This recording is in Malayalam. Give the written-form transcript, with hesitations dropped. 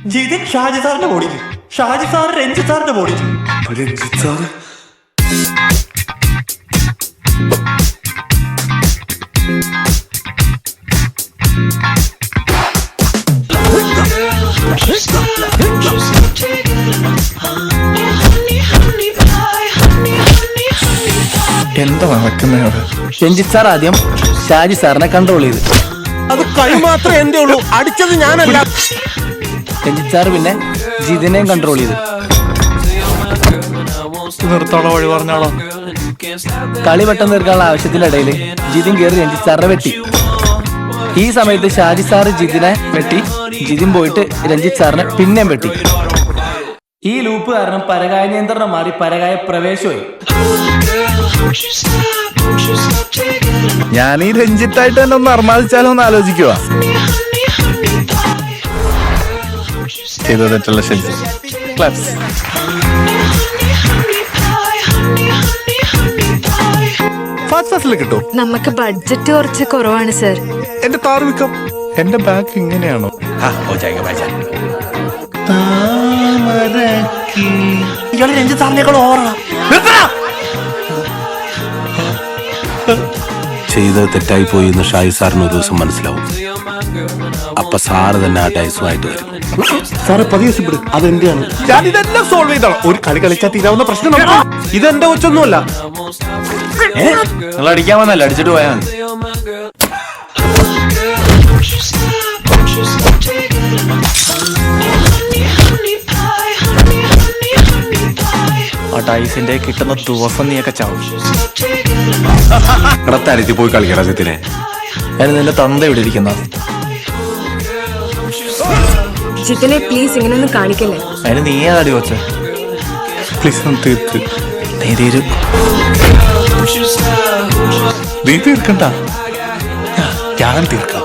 ജിതിൻ ഷാജി സാറിന്റെ ബോഡിയിൽ, ഷാജി സാർ രഞ്ജിത്ത് സാറിന്റെ ബോഡിയിൽ. രഞ്ജിത്ത് സാറ് എന്താ നടക്കുന്നത്? രഞ്ജിത്ത് സാർ ആദ്യം ഷാജി സാറിനെ കൺട്രോൾ ചെയ്ത്. അത് കൈ മാത്രമേ എന്തേ ഉള്ളൂ, അടിച്ചത് ഞാനല്ല. രഞ്ജിത്ത് സാർ പിന്നെ ജിതിനെയും കൺട്രോൾ ചെയ്ത്. നിർത്താനുള്ള വഴി പറഞ്ഞാളോ? കളി പെട്ടെന്ന് തീർക്കാനുള്ള ആവശ്യത്തിനിടയിൽ ജിതിൻ കയറി രഞ്ജിത്ത് സാറിനെ വെട്ടി. ഈ സമയത്ത് ഷാജി സാറ് ജിതിനെ വെട്ടി, ജിതിൻ പോയിട്ട് രഞ്ജിത്ത് സാറിനെ പിന്നെയും വെട്ടി. ഈ ലൂപ്പ് കാരണം പരകായ നിയന്ത്രണം മാറി പരകായ പ്രവേശമായി. ഞാൻ ഈ രഞ്ജിത്തായിട്ട് തന്നെ ഒന്ന് അർമാദിച്ചാലോ എന്ന് ആലോചിക്കുക. ചെയ്ത തെറ്റുള്ള ശരി. ഫാസ്റ്റ് കിട്ടും. നമുക്ക് ബഡ്ജറ്റ് കുറച്ച് കുറവാണ് സർ. എന്റെ കാർ വിൽക്കാം. എന്റെ ബാഗ് ഇങ്ങനെയാണോ? ഇയാള് രഞ്ജിത്ത് സാറിനേക്കാൾ ഓവറാണ്. ചെയ്തത് തെറ്റായി പോയി എന്ന് ഷായി സാറിന് ഒരു ദിവസം മനസ്സിലാവും. അപ്പൊ സാറ് തന്നെ ആ ഡൈസുമായിട്ട് വരും. സാറ് പതിയെ അതെന്റെയാണ്. ഞാൻ ഇതെല്ലാം സോൾവ് ചെയ്താണ്. ഒരു കളി കളിച്ചാൽ തീരാവുന്ന പ്രശ്നം. ഇതെന്റെ കൊച്ചൊന്നുമല്ല. നിങ്ങൾ അടിക്കാൻ വന്നല്ല, അടിച്ചിട്ട് പോയാൽ മതി. ആ ഡൈസിന്റെ കിട്ടുന്ന ദിവസം നീയൊക്കെ ചാവും. കടത്താരത്തി പോയി കളിക്കടാ സത്യനെ. അതിന് നിന്റെ തന്ത ഇവിടെ ഇരിക്കുന്ന. ജിതിനെ പ്ലീസ് ഇങ്ങനൊന്നും കാണിക്കല്ലേ. അതിന് നീ ഏതാടി വെച്ച? പ്ലീസ് ഒന്ന് തീർക്ക്. നീ തീരും. നീ തീർക്കണ്ട, ഞാൻ തീർക്കാം.